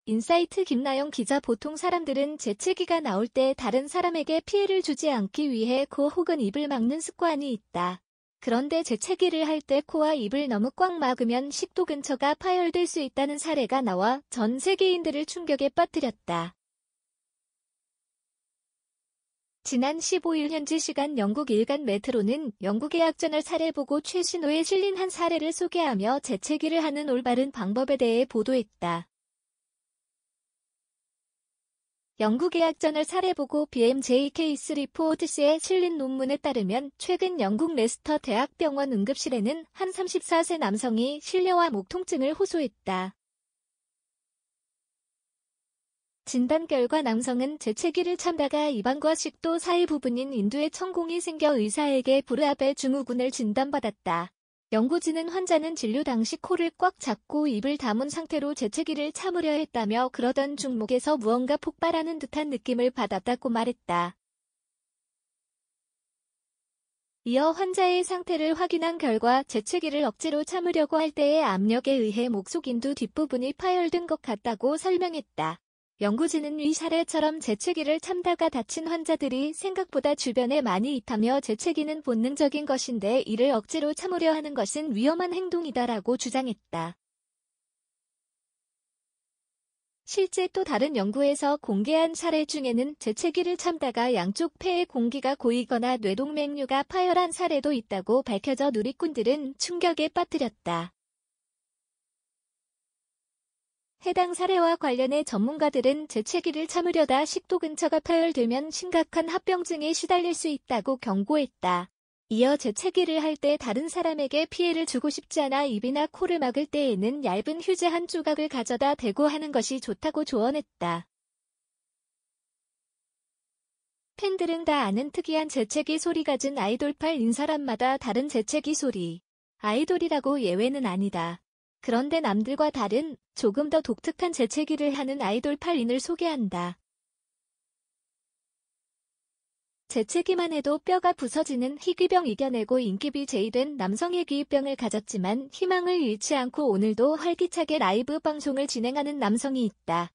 인사이트 김나영 기자. 보통 사람들은 재채기가 나올 때 다른 사람에게 피해를 주지 않기 위해 코 혹은 입을 막는 습관이 있다. 그런데 재채기를 할 때 코와 입을 너무 꽉 막으면 식도 근처가 파열될 수 있다는 사례가 나와 전 세계인들을 충격에 빠뜨렸다. 지난 15일 현지 시간 영국 일간 메트로는 영국의 악전을 사례 보고 최신호에 실린 한 사례를 소개하며 재채기를 하는 올바른 방법에 대해 보도했다. 영국의 악전을 사례 보고 BMJ 케이스 리포트스에 실린 논문에 따르면 최근 영국 레스터 대학병원 응급실에는 한 34세 남성이 실려와 목 통증을 호소했다. 진단 결과 남성은 재채기를 참다가 입안과 식도 사이 부분인 인두에 천공이 생겨 의사에게 브르아베 증후군을 진단받았다. 연구진은 환자는 진료 당시 코를 꽉 잡고 입을 다문 상태로 재채기를 참으려 했다며 그러던 중 목에서 무언가 폭발하는 듯한 느낌을 받았다고 말했다. 이어 환자의 상태를 확인한 결과 재채기를 억지로 참으려고 할 때의 압력에 의해 목 속 인두 뒷부분이 파열된 것 같다고 설명했다. 연구진은 이 사례처럼 재채기를 참다가 다친 환자들이 생각보다 주변에 많이 있다며 재채기는 본능적인 것인데 이를 억지로 참으려 하는 것은 위험한 행동이다라고 주장했다. 실제 또 다른 연구에서 공개한 사례 중에는 재채기를 참다가 양쪽 폐에 공기가 고이거나 뇌동맥류가 파열한 사례도 있다고 밝혀져 누리꾼들은 충격에 빠뜨렸다. 해당 사례와 관련해 전문가들은 재채기를 참으려다 식도 근처가 파열되면 심각한 합병증에 시달릴 수 있다고 경고했다. 이어 재채기를 할 때 다른 사람에게 피해를 주고 싶지 않아 입이나 코를 막을 때에는 얇은 휴지 한 조각을 가져다 대고 하는 것이 좋다고 조언했다. 팬들은 다 아는 특이한 재채기 소리 가진 아이돌팔인 사람마다 다른 재채기 소리. 아이돌이라고 예외는 아니다. 그런데 남들과 다른 조금 더 독특한 재채기를 하는 아이돌팔인을 소개한다. 재채기만 해도 뼈가 부서지는 희귀병 이겨내고 인기 BJ-된 남성의 기입병을 가졌지만 희망을 잃지 않고 오늘도 활기차게 라이브 방송을 진행하는 남성이 있다.